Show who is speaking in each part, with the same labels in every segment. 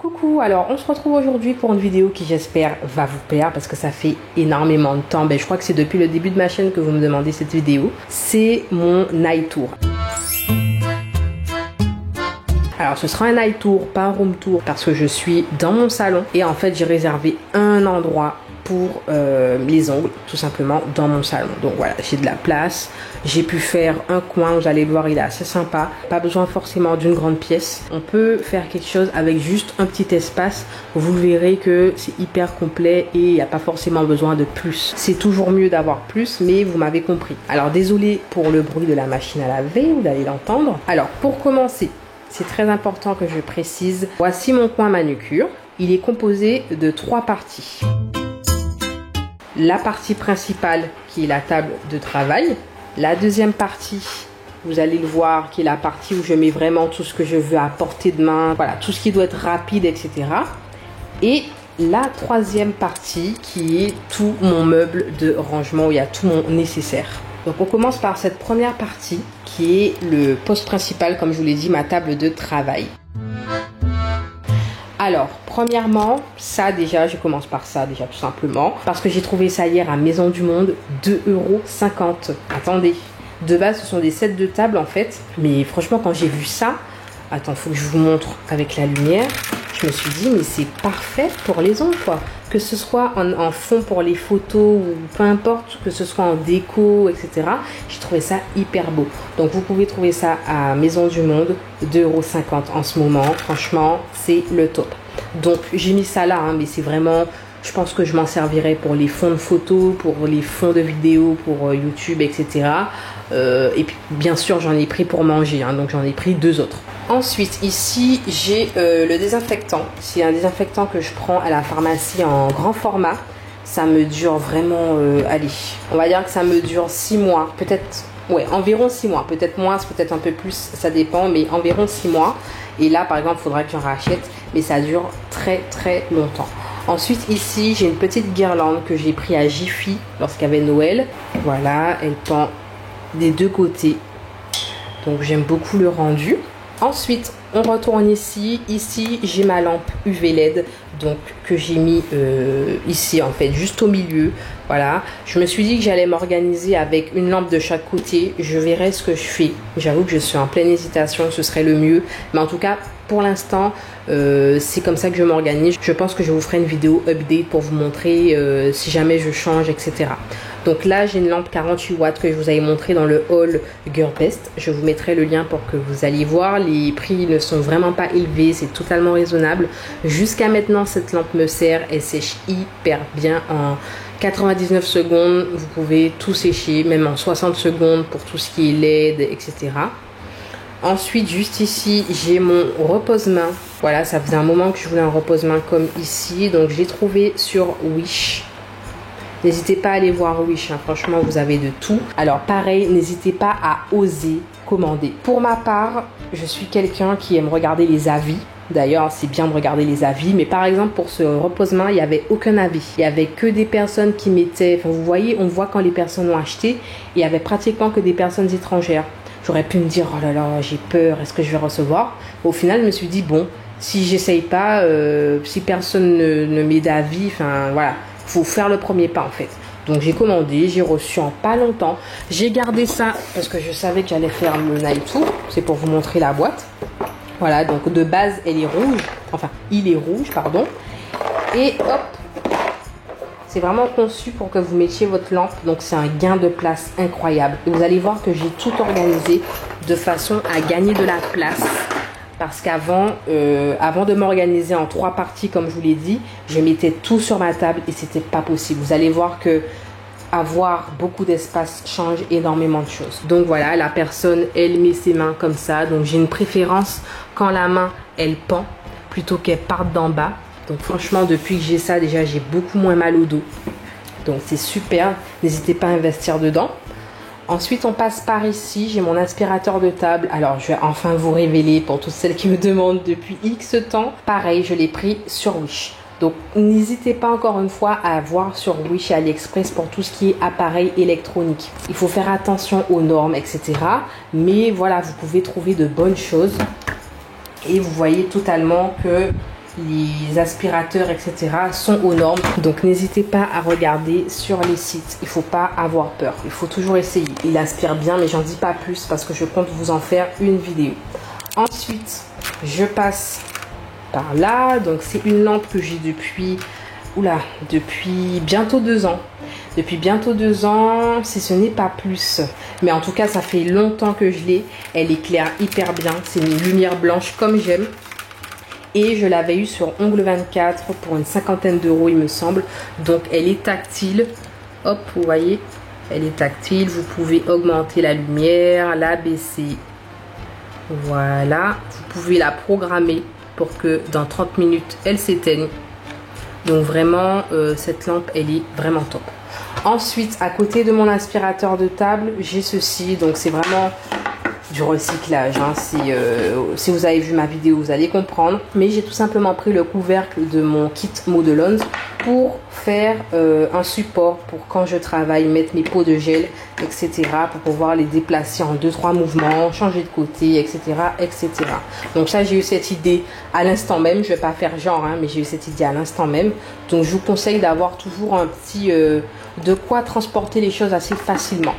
Speaker 1: Coucou, alors on se retrouve aujourd'hui pour une vidéo qui j'espère va vous plaire parce que ça fait énormément de temps, je crois que c'est depuis le début de ma chaîne que vous me demandez cette vidéo. C'est mon night tour. Alors ce sera un night tour, pas un room tour, parce que je suis dans mon salon et en fait j'ai réservé un endroit pour les ongles, tout simplement dans mon salon. Donc voilà, j'ai de la place, j'ai pu faire un coin, vous allez le voir, il est assez sympa, pas besoin forcément d'une grande pièce. On peut faire quelque chose avec juste un petit espace, vous verrez que c'est hyper complet et il n'y a pas forcément besoin de plus. C'est toujours mieux d'avoir plus, mais vous m'avez compris. Alors désolé pour le bruit de la machine à laver, vous allez l'entendre. Alors pour commencer, c'est très important que je précise, voici mon coin manucure. Il est composé de 3 parties. La partie principale qui est la table de travail. La deuxième partie, vous allez le voir, qui est la partie où je mets vraiment tout ce que je veux à portée de main. Voilà, tout ce qui doit être rapide, etc. Et la troisième partie qui est tout mon meuble de rangement où il y a tout mon nécessaire. Donc on commence par cette première partie qui est le poste principal, comme je vous l'ai dit, ma table de travail. Alors, premièrement, ça déjà, je commence par ça déjà tout simplement, parce que j'ai trouvé ça hier à Maison du Monde, 2,50 €. Attendez, de base ce sont des sets de table en fait, mais franchement quand j'ai vu ça, attends, faut que je vous montre avec la lumière, je me suis dit mais c'est parfait pour les ongles quoi. Que ce soit en fond pour les photos ou peu importe, que ce soit en déco, etc. J'ai trouvé ça hyper beau. Donc vous pouvez trouver ça à Maison du Monde, 2,50 € en ce moment. Franchement, c'est le top. Donc j'ai mis ça là, hein, mais c'est vraiment, je pense que je m'en servirai pour les fonds de photos, pour les fonds de vidéos, pour YouTube, etc. Et puis bien sûr j'en ai pris pour manger, hein, donc j'en ai pris 2 autres. Ensuite ici j'ai le désinfectant. C'est un désinfectant que je prends à la pharmacie en grand format. Ça me dure vraiment, allez, on va dire que ça me dure 6 mois, peut-être, ouais, environ 6 mois, peut-être moins, peut-être un peu plus, ça dépend, mais environ 6 mois. Et là par exemple il faudra que j'en rachète, mais ça dure très très longtemps. Ensuite ici j'ai une petite guirlande que j'ai pris à Jiffy lorsqu'il y avait Noël. Voilà, elle pend des deux côtés, donc j'aime beaucoup le rendu. Ensuite on retourne ici j'ai ma lampe UV LED, donc que j'ai mis ici en fait juste au milieu. Voilà, je me suis dit que j'allais m'organiser avec une lampe de chaque côté, je verrai ce que je fais. J'avoue que je suis en pleine hésitation, ce serait le mieux, mais en tout cas pour l'instant c'est comme ça que je m'organise. Je pense que je vous ferai une vidéo update pour vous montrer si jamais je change, etc. Donc là j'ai une lampe 48 watts que je vous avais montré dans le haul Girlbest. Je vous mettrai le lien pour que vous alliez voir. Les prix ne sont vraiment pas élevés, c'est totalement raisonnable. Jusqu'à maintenant cette lampe me sert, elle sèche hyper bien. En 99 secondes vous pouvez tout sécher, même en 60 secondes pour tout ce qui est LED, etc. Ensuite juste ici j'ai mon repose-main. Voilà, ça faisait un moment que je voulais un repose-main comme ici, donc j'ai trouvé sur Wish. N'hésitez pas à aller voir Wish, hein. Franchement vous avez de tout. Alors pareil, n'hésitez pas à oser commander. Pour ma part, je suis quelqu'un qui aime regarder les avis. D'ailleurs, c'est bien de regarder les avis. Mais par exemple, pour ce repose-main, il n'y avait aucun avis. Il n'y avait que des personnes qui mettaient... Enfin, vous voyez, on voit quand les personnes ont acheté. Il n'y avait pratiquement que des personnes étrangères. J'aurais pu me dire, oh là là, j'ai peur, est-ce que je vais recevoir? Au final, je me suis dit, bon, si j'essaye pas, si personne ne met d'avis, enfin voilà, faut faire le premier pas en fait. Donc j'ai commandé, j'ai reçu en pas longtemps. J'ai gardé ça parce que je savais que j'allais faire le night tour. C'est pour vous montrer la boîte. Voilà, donc de base elle est rouge. Enfin, il est rouge, pardon. Et hop, c'est vraiment conçu pour que vous mettiez votre lampe. Donc c'est un gain de place incroyable. Et vous allez voir que j'ai tout organisé de façon à gagner de la place. Parce qu'avant avant de m'organiser en 3 parties comme je vous l'ai dit, je mettais tout sur ma table et c'était pas possible. Vous allez voir que avoir beaucoup d'espace change énormément de choses. Donc voilà, la personne elle met ses mains comme ça. Donc j'ai une préférence quand la main elle pend plutôt qu'elle parte d'en bas. Donc franchement depuis que j'ai ça déjà j'ai beaucoup moins mal au dos. Donc c'est super, n'hésitez pas à investir dedans. Ensuite on passe par ici, j'ai mon aspirateur de table. Alors je vais enfin vous révéler pour toutes celles qui me demandent depuis X temps. Pareil, je l'ai pris sur Wish. Donc n'hésitez pas encore une fois à voir sur Wish et AliExpress pour tout ce qui est appareil électronique. Il faut faire attention aux normes, etc. Mais voilà, vous pouvez trouver de bonnes choses. Et vous voyez totalement que les aspirateurs, etc. sont aux normes. Donc n'hésitez pas à regarder sur les sites. Il ne faut pas avoir peur. Il faut toujours essayer. Il aspire bien, mais j'en dis pas plus parce que je compte vous en faire une vidéo. Ensuite, je passe par là. Donc c'est une lampe que j'ai depuis bientôt 2 ans. Depuis bientôt 2 ans, si ce n'est pas plus. Mais en tout cas, ça fait longtemps que je l'ai. Elle éclaire hyper bien. C'est une lumière blanche comme j'aime. Et je l'avais eu sur Ongle 24 pour une 50aine d'euros, il me semble. Donc, elle est tactile. Hop, vous voyez, elle est tactile. Vous pouvez augmenter la lumière, la baisser. Voilà. Vous pouvez la programmer pour que dans 30 minutes, elle s'éteigne. Donc, vraiment, cette lampe, elle est vraiment top. Ensuite, à côté de mon aspirateur de table, j'ai ceci. Donc, c'est vraiment du recyclage. Hein. Si vous avez vu ma vidéo, vous allez comprendre. Mais j'ai tout simplement pris le couvercle de mon kit Modelons pour faire un support pour quand je travaille, mettre mes pots de gel, etc. Pour pouvoir les déplacer en 2-3 mouvements, changer de côté, etc. etc. Donc ça, j'ai eu cette idée à l'instant même. Je vais pas faire genre, hein, mais j'ai eu cette idée à l'instant même. Donc je vous conseille d'avoir toujours un petit... de quoi transporter les choses assez facilement.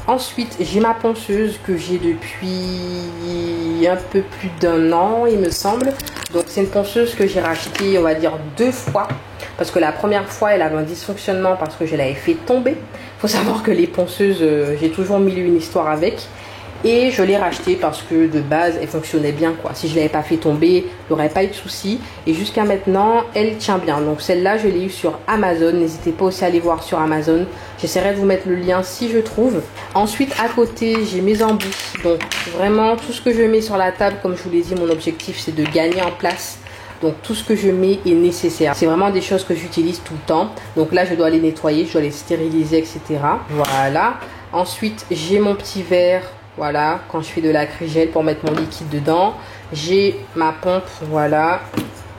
Speaker 1: Ensuite, j'ai ma ponceuse que j'ai depuis un peu plus d'1 an, il me semble. Donc, c'est une ponceuse que j'ai rachetée, on va dire 2 fois. Parce que la première fois, elle avait un dysfonctionnement parce que je l'avais fait tomber. Il faut savoir que les ponceuses, j'ai toujours mis une histoire avec. Et je l'ai racheté parce que de base, elle fonctionnait bien, quoi. Si je ne l'avais pas fait tomber, il n'y aurait pas eu de souci. Et jusqu'à maintenant, elle tient bien. Donc celle-là, je l'ai eue sur Amazon. N'hésitez pas aussi à aller voir sur Amazon. J'essaierai de vous mettre le lien si je trouve. Ensuite, à côté, j'ai mes embouts. Donc vraiment, tout ce que je mets sur la table, comme je vous l'ai dit, mon objectif, c'est de gagner en place. Donc tout ce que je mets est nécessaire. C'est vraiment des choses que j'utilise tout le temps. Donc là, je dois les nettoyer, je dois les stériliser, etc. Voilà. Ensuite, j'ai mon petit verre. Voilà, quand je fais de l'acrygel pour mettre mon liquide dedans. J'ai ma pompe, voilà,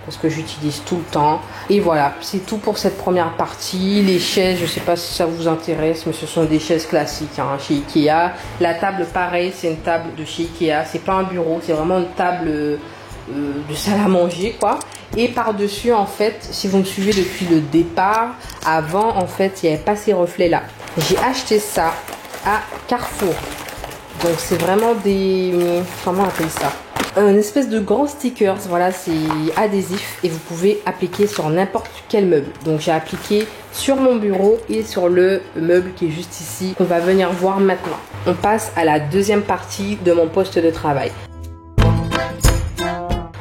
Speaker 1: parce que j'utilise tout le temps. Et voilà, c'est tout pour cette première partie. Les chaises, je ne sais pas si ça vous intéresse, mais ce sont des chaises classiques hein, chez Ikea. La table, pareil, c'est une table de chez Ikea. C'est pas un bureau, c'est vraiment une table de salle à manger, quoi. Et par-dessus, en fait, si vous me suivez depuis le départ, avant, en fait, il n'y avait pas ces reflets-là. J'ai acheté ça à Carrefour. Donc c'est vraiment des... comment on appelle ça? Une espèce de grand stickers, voilà, c'est adhésif et vous pouvez appliquer sur n'importe quel meuble. Donc j'ai appliqué sur mon bureau et sur le meuble qui est juste ici, qu'on va venir voir maintenant. On passe à la deuxième partie de mon poste de travail.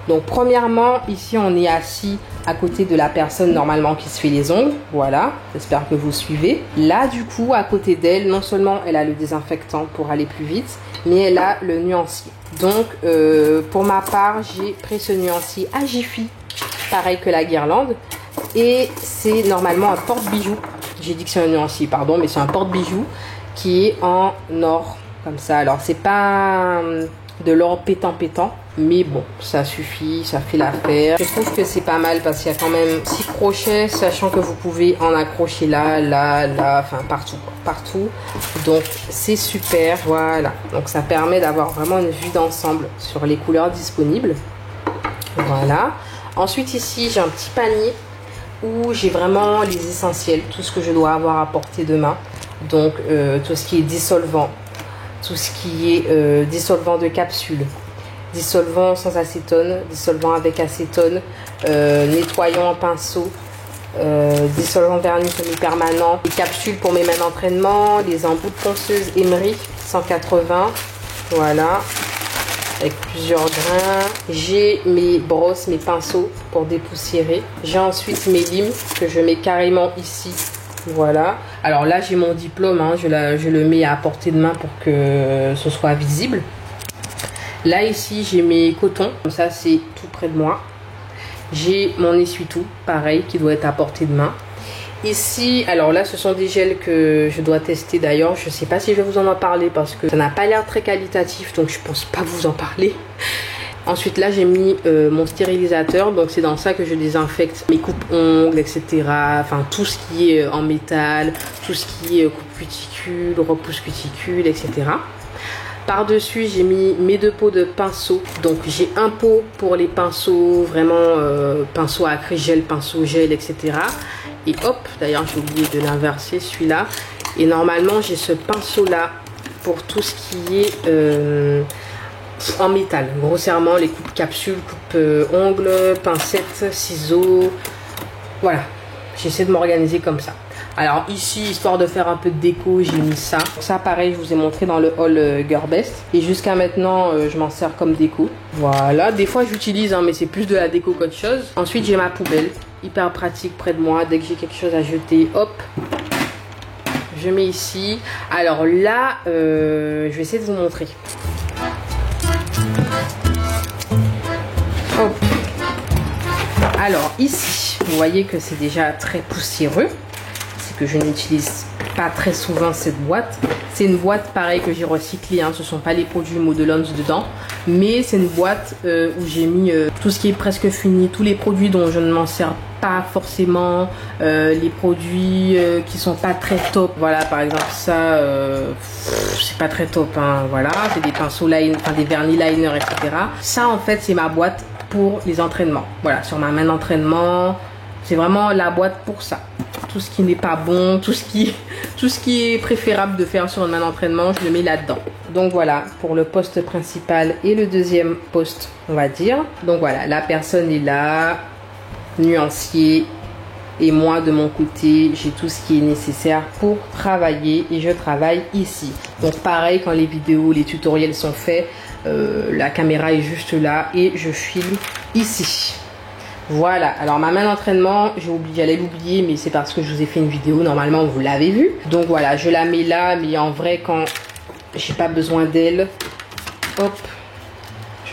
Speaker 1: Donc premièrement, ici on est assis à côté de la personne normalement qui se fait les ongles. Voilà, j'espère que vous suivez. Là du coup, à côté d'elle, non seulement elle a le désinfectant pour aller plus vite, mais elle a le nuancier. Donc pour ma part, j'ai pris ce nuancier à Jiffy, pareil que la guirlande. Et c'est normalement un porte-bijoux. J'ai dit que c'est un nuancier, pardon, mais c'est un porte-bijoux qui est en or, comme ça. Alors c'est pas de l'or pétant, mais bon, ça suffit, ça fait l'affaire. Je trouve que c'est pas mal parce qu'il y a quand même 6 crochets, sachant que vous pouvez en accrocher là, enfin partout, partout. Donc c'est super, voilà. Donc ça permet d'avoir vraiment une vue d'ensemble sur les couleurs disponibles. Voilà. Ensuite ici, j'ai un petit panier où j'ai vraiment les essentiels, tout ce que je dois avoir à portée de main. Donc tout ce qui est dissolvant, tout ce qui est dissolvant de capsule, dissolvant sans acétone, dissolvant avec acétone, nettoyant en pinceau, dissolvant vernis semi-permanent, les capsules pour mes mains d'entraînement, les embouts de ponceuse Emery 180, voilà, avec plusieurs grains. J'ai mes brosses, mes pinceaux pour dépoussiérer. J'ai ensuite mes limes que je mets carrément ici. Voilà. Alors là, j'ai mon diplôme. Hein, je le mets à portée de main pour que ce soit visible. Là, ici, j'ai mes cotons. Comme ça, c'est tout près de moi. J'ai mon essuie-tout, pareil, qui doit être à portée de main. Ici, alors là, ce sont des gels que je dois tester d'ailleurs. Je ne sais pas si je vais vous en parler parce que ça n'a pas l'air très qualitatif. Donc, je pense pas vous en parler. Ensuite là j'ai mis mon stérilisateur, donc c'est dans ça que je désinfecte mes coupes-ongles, etc. Enfin tout ce qui est en métal, tout ce qui est coupe-cuticule, repousse-cuticule, etc. Par dessus j'ai mis mes 2 pots de pinceaux. Donc j'ai un pot pour les pinceaux vraiment pinceau à gel, pinceau gel, etc. Et hop, d'ailleurs j'ai oublié de l'inverser celui-là. Et normalement j'ai ce pinceau là pour tout ce qui est en métal, grossièrement les coupes capsules, coupe ongles, pincettes, ciseaux. Voilà, j'essaie de m'organiser comme ça. Alors ici, histoire de faire un peu de déco, j'ai mis ça. Ça pareil, je vous ai montré dans le haul Girl Best. Et jusqu'à maintenant, je m'en sers comme déco. Voilà, des fois j'utilise, hein, mais c'est plus de la déco qu'autre chose. Ensuite, j'ai ma poubelle, hyper pratique près de moi. Dès que j'ai quelque chose à jeter, hop, je mets ici. Alors là, je vais essayer de vous montrer. Hop. Alors ici, vous voyez que c'est déjà très poussiéreux. Que je n'utilise pas très souvent cette boîte. C'est une boîte pareil que j'ai recyclée, hein. Ce ne sont pas les produits Modelons dedans, mais c'est une boîte où j'ai mis tout ce qui est presque fini, tous les produits dont je ne m'en sers pas forcément, les produits qui sont pas très top. Voilà, par exemple ça, c'est pas très top, hein. Voilà, c'est des pinceaux liner, enfin des vernis liner, etc. Ça en fait c'est ma boîte pour les entraînements. Voilà, sur ma main d'entraînement, c'est vraiment la boîte pour ça. Tout ce qui n'est pas bon, tout ce qui est préférable de faire sur une main d'entraînement, je le mets là-dedans. Donc voilà, pour le poste principal et le deuxième poste, on va dire. Donc voilà, la personne est là, nuancier. Et moi, de mon côté, j'ai tout ce qui est nécessaire pour travailler et je travaille ici. Donc pareil, quand les vidéos, les tutoriels sont faits, la caméra est juste là et je filme ici. Voilà, alors ma main d'entraînement, j'allais l'oublier, mais c'est parce que je vous ai fait une vidéo, normalement vous l'avez vue. Donc voilà, je la mets là, mais en vrai quand j'ai pas besoin d'elle, hop,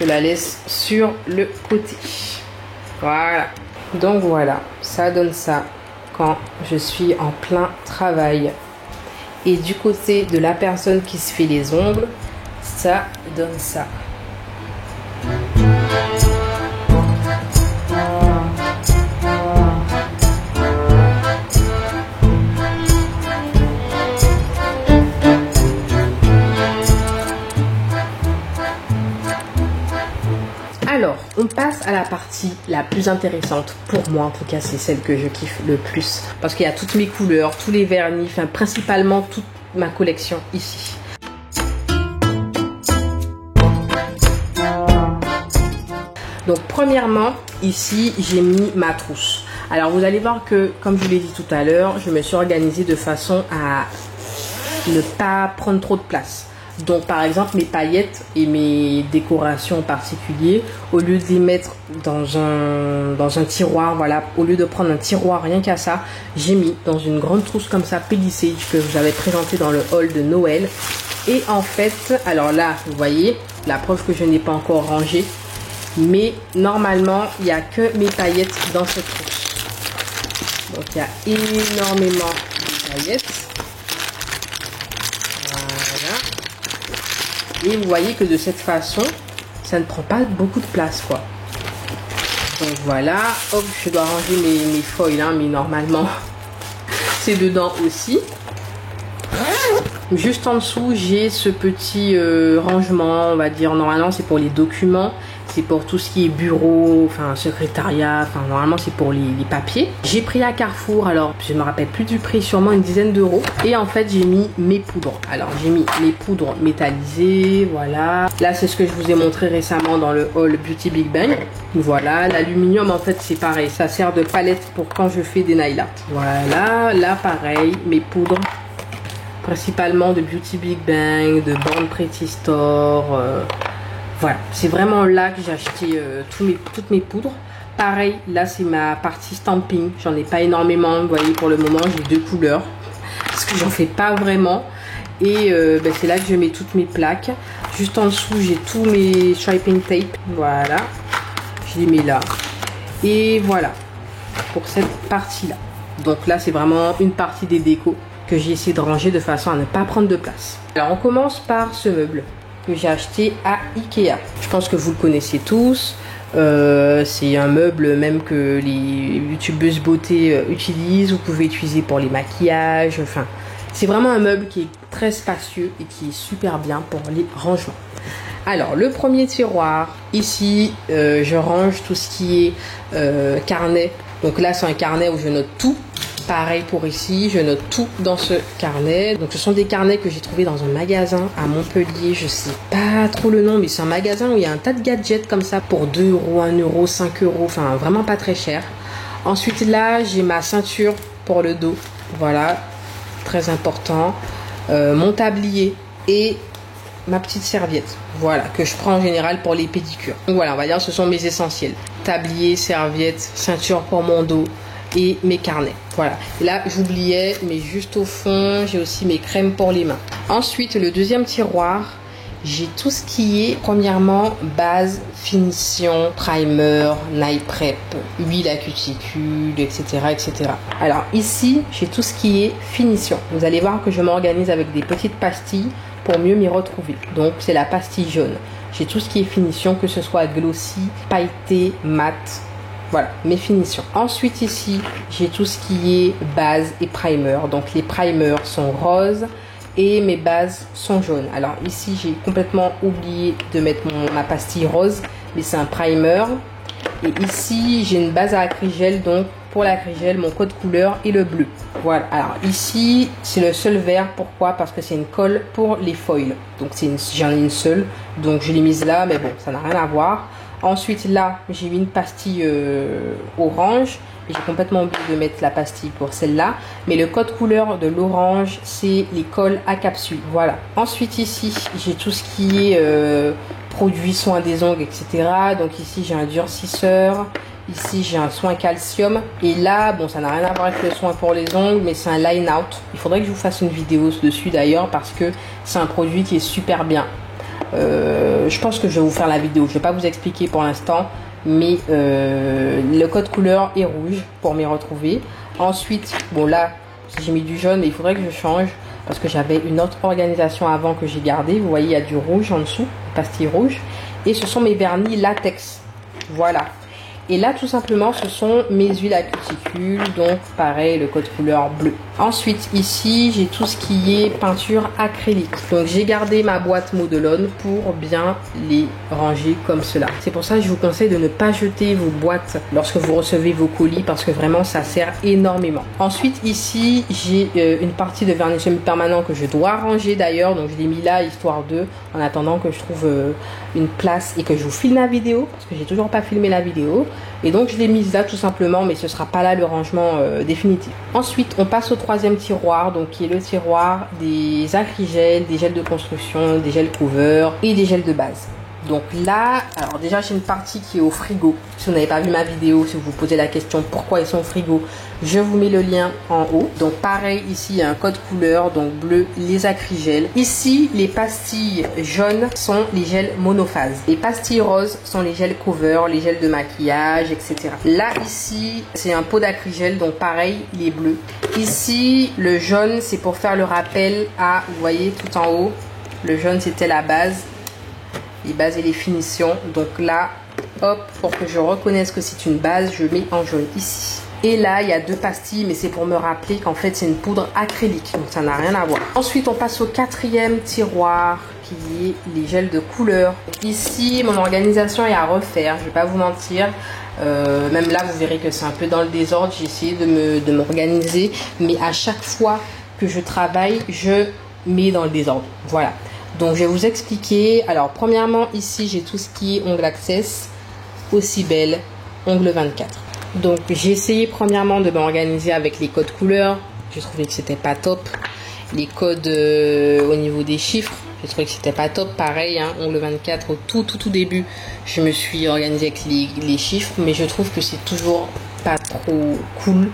Speaker 1: je la laisse sur le côté. Voilà, donc voilà, ça donne ça quand je suis en plein travail. Et du côté de la personne qui se fait les ongles, ça donne ça. Alors, on passe à la partie la plus intéressante. Pour moi, en tout cas, c'est celle que je kiffe le plus. Parce qu'il y a toutes mes couleurs, tous les vernis, enfin, principalement toute ma collection ici. Donc, premièrement, ici, j'ai mis ma trousse. Alors, vous allez voir que, comme je vous l'ai dit tout à l'heure, je me suis organisée de façon à ne pas prendre trop de place. Donc par exemple mes paillettes et mes décorations en particulier, au lieu de les mettre dans un tiroir, voilà, au lieu de prendre un tiroir rien qu'à ça, j'ai mis dans une grande trousse comme ça plissée que je vous avais présenté dans le haul de Noël. Et en fait, alors là vous voyez, la preuve que je n'ai pas encore rangé, mais normalement il n'y a que mes paillettes dans cette trousse. Donc il y a énormément de paillettes. Et vous voyez que de cette façon, ça ne prend pas beaucoup de place, quoi. Donc voilà, hop, je dois ranger mes foils, hein, mais normalement, c'est dedans aussi. Juste en dessous, j'ai ce petit rangement, on va dire, normalement c'est pour les documents. C'est pour tout ce qui est bureau, enfin secrétariat, enfin normalement c'est pour les papiers. J'ai pris à Carrefour, alors je ne me rappelle plus du prix, sûrement une dizaine d'euros. Et en fait j'ai mis mes poudres. Alors j'ai mis mes poudres métallisées, voilà. Là c'est ce que je vous ai montré récemment dans le haul Beauty Big Bang. Voilà, l'aluminium en fait c'est pareil, ça sert de palette pour quand je fais des nail art. Voilà, là pareil, mes poudres. Principalement de Beauty Big Bang, de Born Pretty Store. Voilà, c'est vraiment là que j'ai acheté toutes mes poudres. Pareil, là c'est ma partie stamping. J'en ai pas énormément, vous voyez, pour le moment j'ai 2 couleurs. Parce que j'en fais pas vraiment. Et c'est là que je mets toutes mes plaques. Juste en dessous, j'ai tous mes striping tape. Voilà, je les mets là. Et voilà, pour cette partie-là. Donc là, c'est vraiment une partie des décos que j'ai essayé de ranger de façon à ne pas prendre de place. Alors on commence par ce meuble que j'ai acheté à Ikea. Je pense que vous le connaissez tous. C'est un meuble même que les youtubeuses beauté utilisent. Vous pouvez utiliser pour les maquillages. Enfin, C'est vraiment un meuble qui est très spacieux et qui est super bien pour les rangements. Alors, le premier tiroir, ici, je range tout ce qui est carnet. Donc là, c'est un carnet où je note tout. Pareil pour ici, je note tout dans ce carnet. Donc ce sont des carnets que j'ai trouvés dans un magasin à Montpellier. Je sais pas trop le nom, mais c'est un magasin où il y a un tas de gadgets comme ça pour 2 euros, 1 euro, 5 euros. Enfin, vraiment pas très cher. Ensuite, là, j'ai ma ceinture pour le dos. Voilà, très important. Mon tablier et ma petite serviette. Voilà, que je prends en général pour les pédicures. Donc voilà, on va dire que ce sont mes essentiels. Tablier, serviette, ceinture pour mon dos et mes carnets. Voilà. Et là, j'oubliais, mais juste au fond, j'ai aussi mes crèmes pour les mains. Ensuite, le deuxième tiroir, j'ai tout ce qui est, premièrement, base, finition, primer, night prep, huile à cuticule, etc., etc. Alors ici, j'ai tout ce qui est finition. Vous allez voir que je m'organise avec des petites pastilles pour mieux m'y retrouver. Donc, c'est la pastille jaune. J'ai tout ce qui est finition, que ce soit glossy, pailleté, mat. Voilà, mes finitions. Ensuite, ici, j'ai tout ce qui est base et primer. Donc, les primers sont roses et mes bases sont jaunes. Alors, ici, j'ai complètement oublié de mettre ma pastille rose, mais c'est un primer. Et ici, j'ai une base à acrygel. Donc, pour l'acrygel, mon code couleur est le bleu. Voilà. Alors, ici, c'est le seul vert. Pourquoi? Parce que c'est une colle pour les foils. Donc, j'en ai une seule. Donc, je l'ai mise là, mais bon, ça n'a rien à voir. Ensuite, là, j'ai mis une pastille orange. J'ai complètement oublié de mettre la pastille pour celle-là. Mais le code couleur de l'orange, c'est les colles à capsule. Voilà. Ensuite, ici, j'ai tout ce qui est produits soins des ongles, etc. Donc ici, j'ai un durcisseur. Ici, j'ai un soin calcium. Et là, bon, ça n'a rien à voir avec le soin pour les ongles, mais c'est un line out. Il faudrait que je vous fasse une vidéo dessus d'ailleurs, parce que c'est un produit qui est super bien. Je pense que je vais vous faire la vidéo. Je ne vais pas vous expliquer pour l'instant, mais le code couleur est rouge pour m'y retrouver. Ensuite, bon là, j'ai mis du jaune, mais il faudrait que je change parce que j'avais une autre organisation avant que j'ai gardée. Vous voyez, il y a du rouge en dessous, pastille rouge. Et ce sont mes vernis latex. Voilà. Et là, tout simplement, ce sont mes huiles à cuticule, donc pareil, le code couleur bleu. Ensuite, ici, j'ai tout ce qui est peinture acrylique. Donc, j'ai gardé ma boîte modelone pour bien les ranger comme cela. C'est pour ça que je vous conseille de ne pas jeter vos boîtes lorsque vous recevez vos colis, parce que vraiment, ça sert énormément. Ensuite, ici, j'ai une partie de vernis semi-permanent que je dois ranger d'ailleurs. Donc, je l'ai mis là, histoire de, en attendant que je trouve une place et que je vous filme la vidéo, parce que j'ai toujours pas filmé la vidéo. Et donc je l'ai mise là tout simplement, mais ce sera pas là le rangement définitif. Ensuite on passe au troisième tiroir, donc qui est le tiroir des acrygels, des gels de construction, des gels couverts et des gels de base. Donc là, alors déjà j'ai une partie qui est au frigo. Si vous n'avez pas vu ma vidéo, si vous vous posez la question pourquoi ils sont au frigo, je vous mets le lien en haut. Donc pareil, ici il y a un code couleur, donc bleu, les acrygels. Ici, les pastilles jaunes sont les gels monophase. Les pastilles roses sont les gels cover, les gels de maquillage, etc. Là, ici, c'est un pot d'acrygel, donc pareil, il est bleu. Ici, le jaune, c'est pour faire le rappel à, vous voyez, tout en haut. Le jaune, c'était la base. Les bases et les finitions. Donc là, hop, pour que je reconnaisse que c'est une base, je mets en jaune ici. Et là, il y a deux pastilles, mais c'est pour me rappeler qu'en fait, c'est une poudre acrylique. Donc, ça n'a rien à voir. Ensuite, on passe au quatrième tiroir, qui est les gels de couleur. Ici, mon organisation est à refaire. Je vais pas vous mentir. Même là, vous verrez que c'est un peu dans le désordre. J'ai essayé de m'organiser. Mais à chaque fois que je travaille, je mets dans le désordre. Voilà. Donc, je vais vous expliquer. Alors, premièrement, ici, j'ai tout ce qui est ongle access, aussi belle, ongle 24. Donc, j'ai essayé premièrement de m'organiser avec les codes couleurs. J'ai trouvé que c'était pas top. Les codes au niveau des chiffres, j'ai trouvé que c'était pas top. Pareil, hein, ongle 24 au tout début, je me suis organisée avec les chiffres, mais je trouve que c'est toujours pas trop cool.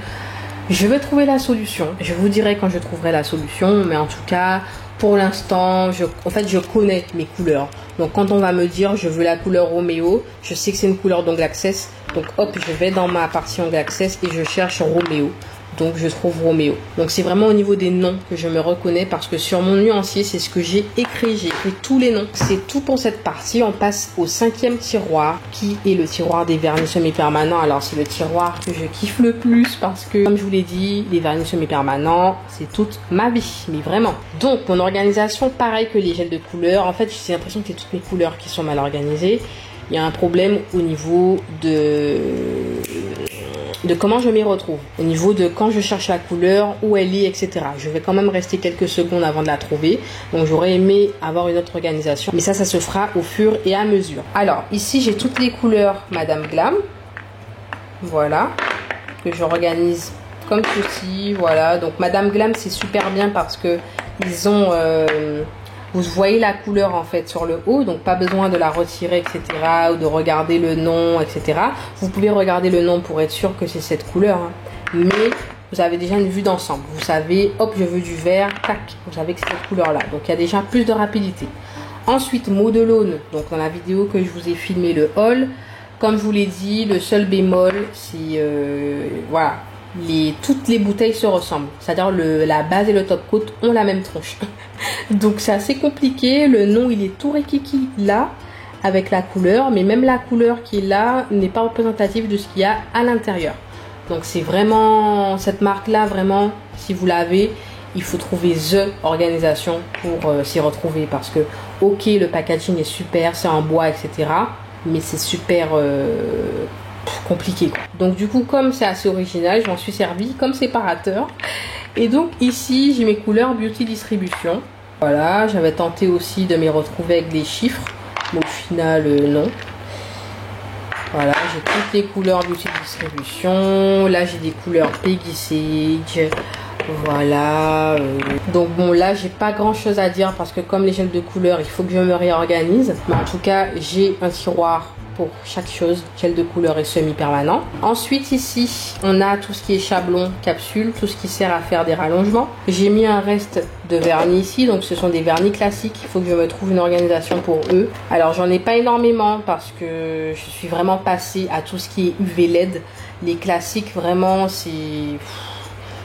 Speaker 1: Je vais trouver la solution. Je vous dirai quand je trouverai la solution, mais en tout cas, pour l'instant, en fait, je connais mes couleurs. Donc, quand on va me dire, je veux la couleur Roméo, je sais que c'est une couleur d'ongle access. Donc, hop, je vais dans ma partie ongle access et je cherche Roméo. donc je trouve Roméo. Donc c'est vraiment au niveau des noms que je me reconnais parce que sur mon nuancier, c'est ce que j'ai écrit tous les noms. C'est tout pour cette partie. On passe au 5e tiroir qui est le tiroir des vernis semi-permanents. Alors c'est le tiroir que je kiffe le plus parce que, comme je vous l'ai dit, les vernis semi-permanents, c'est toute ma vie, mais vraiment. Donc mon organisation, pareil que les gels de couleur. En fait, j'ai l'impression que c'est toutes mes couleurs qui sont mal organisées. Il y a un problème au niveau de comment je m'y retrouve, au niveau de quand je cherche la couleur, où elle est, etc. Je vais quand même rester quelques secondes avant de la trouver, donc j'aurais aimé avoir une autre organisation, mais ça se fera au fur et à mesure. Alors ici j'ai toutes les couleurs Madame Glam, voilà, que j'organise comme ceci, voilà. Donc Madame Glam c'est super bien parce que ils ont vous voyez la couleur en fait sur le haut, donc pas besoin de la retirer, etc. ou de regarder le nom, etc. Vous pouvez regarder le nom pour être sûr que c'est cette couleur, hein. Mais vous avez déjà une vue d'ensemble. Vous savez, hop, je veux du vert, tac, vous savez que c'est cette couleur-là. Donc il y a déjà plus de rapidité. Ensuite, Modelone, donc dans la vidéo que je vous ai filmé le haul, comme je vous l'ai dit, le seul bémol, c'est voilà. Toutes les bouteilles se ressemblent, c'est-à-dire la base et le top coat ont la même tronche. Donc c'est assez compliqué. Le nom il est tout rikiki là avec la couleur, mais même la couleur qui est là n'est pas représentative de ce qu'il y a à l'intérieur. Donc c'est vraiment cette marque là, vraiment si vous l'avez, il faut trouver the organisation pour s'y retrouver parce que ok le packaging est super, c'est en bois etc, mais c'est super compliqué quoi. Donc du coup comme c'est assez original, je m'en suis servi comme séparateur. Et donc ici j'ai mes couleurs Beauty Distribution. Voilà, j'avais tenté aussi de m'y retrouver avec des chiffres, mais au final non. Voilà, j'ai toutes les couleurs Beauty Distribution. Là j'ai des couleurs Peggy Sage. Voilà. Donc bon là j'ai pas grand chose à dire parce que comme les gels de couleur il faut que je me réorganise. Mais en tout cas j'ai un tiroir pour chaque chose, gel de couleur et semi-permanent. Ensuite ici on a tout ce qui est chablon, capsule, tout ce qui sert à faire des rallongements. J'ai mis un reste de vernis ici, donc ce sont des vernis classiques, il faut que je me trouve une organisation pour eux. Alors j'en ai pas énormément parce que je suis vraiment passée à tout ce qui est UV LED. Les classiques vraiment c'est...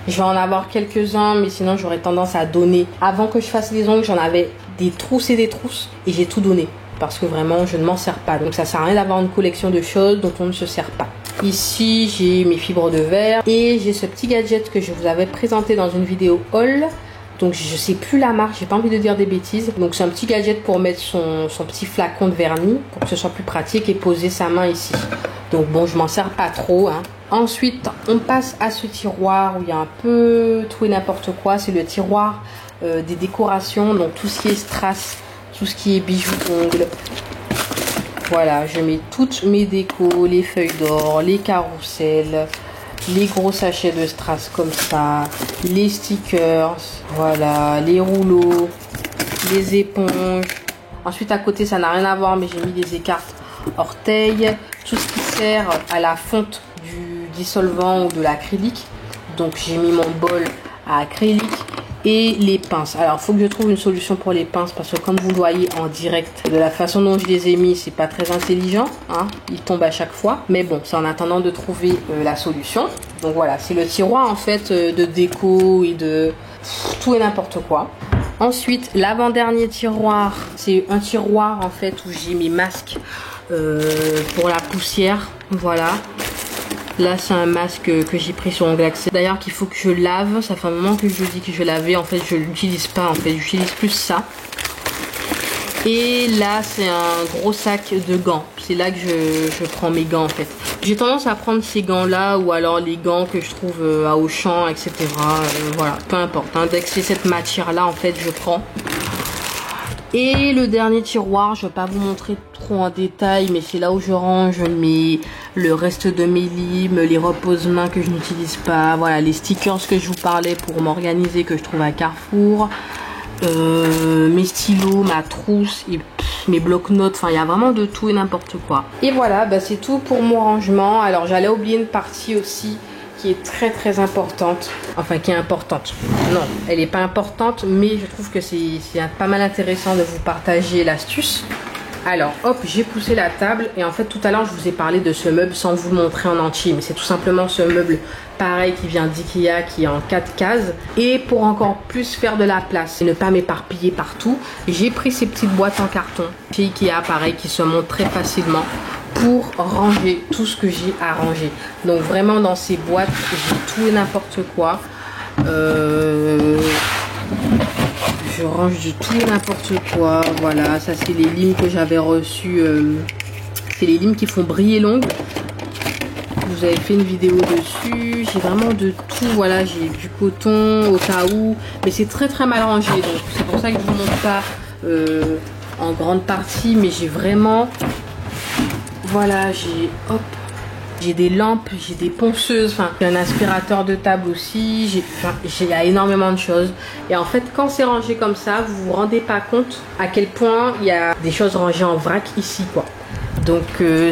Speaker 1: Je vais en avoir quelques-uns, mais sinon j'aurais tendance à donner. Avant que je fasse les ongles, j'en avais des trousses et des trousses et j'ai tout donné. Parce que vraiment je ne m'en sers pas, donc ça sert à rien d'avoir une collection de choses dont on ne se sert pas. Ici j'ai mes fibres de verre et j'ai ce petit gadget que je vous avais présenté dans une vidéo haul. Donc je sais plus la marque, j'ai pas envie de dire des bêtises. Donc c'est un petit gadget pour mettre son petit flacon de vernis pour que ce soit plus pratique et poser sa main ici. Donc bon, je m'en sers pas trop hein. Ensuite on passe à ce tiroir où il y a un peu tout et n'importe quoi. C'est le tiroir des décorations, donc tout ce qui est strass, tout ce qui est bijoux d'ongles. Voilà, je mets toutes mes décos, les feuilles d'or, les carousels, les gros sachets de strass comme ça, les stickers, voilà, les rouleaux, les éponges. Ensuite à côté ça n'a rien à voir mais j'ai mis des écartes orteils, tout ce qui sert à la fonte du dissolvant ou de l'acrylique. Donc j'ai mis mon bol à acrylique. Et les pinces. Alors, il faut que je trouve une solution pour les pinces parce que comme vous le voyez en direct, de la façon dont je les ai mis, c'est pas très intelligent, hein. Ils tombent à chaque fois. Mais bon, c'est en attendant de trouver la solution. Donc voilà, c'est le tiroir en fait de déco et de tout et n'importe quoi. Ensuite, l'avant-dernier tiroir, c'est un tiroir en fait où j'ai mes masques pour la poussière. Voilà. Là c'est un masque que j'ai pris sur ongles glacé. D'ailleurs qu'il faut que je lave. Ça fait un moment que je dis que je lavais. En fait je l'utilise pas. En fait j'utilise plus ça. Et là c'est un gros sac de gants. C'est là que je prends mes gants en fait. J'ai tendance à prendre ces gants là ou alors les gants que je trouve à Auchan etc. Voilà, peu importe. Hein. Dès que c'est cette matière là en fait je prends. Et le dernier tiroir, je ne vais pas vous montrer trop en détail, mais c'est là où je range le reste de mes limes, les repose-mains que je n'utilise pas, voilà, les stickers que je vous parlais pour m'organiser, que je trouve à Carrefour, mes stylos, ma trousse, et mes blocs-notes, enfin il y a vraiment de tout et n'importe quoi. Et voilà, bah, c'est tout pour mon rangement. Alors j'allais oublier une partie aussi qui est très très importante, enfin qui est importante, non elle n'est pas importante mais je trouve que c'est pas mal intéressant de vous partager l'astuce. Alors hop, j'ai poussé la table et en fait tout à l'heure je vous ai parlé de ce meuble sans vous le montrer en entier, mais c'est tout simplement ce meuble pareil qui vient d'Ikea, qui est en 4 cases. Et pour encore plus faire de la place et ne pas m'éparpiller partout, j'ai pris ces petites boîtes en carton chez Ikea, pareil, qui se montent très facilement pour ranger tout ce que j'ai à ranger. Donc vraiment dans ces boîtes j'ai tout et n'importe quoi. Je range du tout et n'importe quoi. Voilà, ça c'est les limes que j'avais reçues. C'est les limes qui font briller l'ongle. Vous avez fait une vidéo dessus. J'ai vraiment de tout. Voilà, j'ai du coton au cas où. Mais c'est très très mal rangé. Donc c'est pour ça que je vous montre pas en grande partie. Mais j'ai vraiment... Voilà, j'ai... Hop. J'ai des lampes, j'ai des ponceuses, enfin, j'ai un aspirateur de table aussi, il y a énormément de choses. Et en fait, quand c'est rangé comme ça, vous vous rendez pas compte à quel point il y a des choses rangées en vrac ici, quoi. Donc,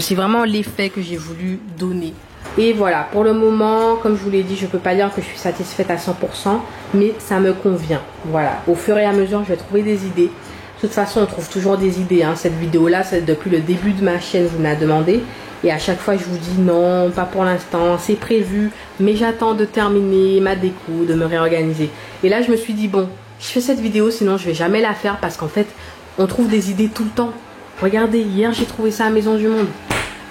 Speaker 1: c'est vraiment l'effet que j'ai voulu donner. Et voilà, pour le moment, comme je vous l'ai dit, je peux pas dire que je suis satisfaite à 100%, mais ça me convient. Voilà, au fur et à mesure, je vais trouver des idées. De toute façon, on trouve toujours des idées, hein. Cette vidéo-là, c'est depuis le début de ma chaîne, vous me la demandez. Et à chaque fois, je vous dis non, pas pour l'instant, c'est prévu, mais j'attends de terminer ma déco, de me réorganiser. Et là, je me suis dit, bon, je fais cette vidéo, sinon je vais jamais la faire parce qu'en fait, on trouve des idées tout le temps. Regardez, hier, j'ai trouvé ça à Maison du Monde.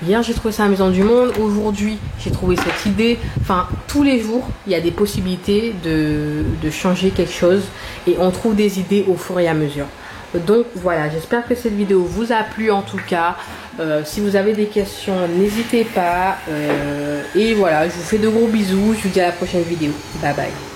Speaker 1: Hier, j'ai trouvé ça à Maison du Monde. Aujourd'hui, j'ai trouvé cette idée. Enfin, tous les jours, il y a des possibilités de changer quelque chose. Et on trouve des idées au fur et à mesure. Donc voilà, j'espère que cette vidéo vous a plu en tout cas. Si vous avez des questions, n'hésitez pas. Et voilà, je vous fais de gros bisous. Je vous dis à la prochaine vidéo. Bye bye.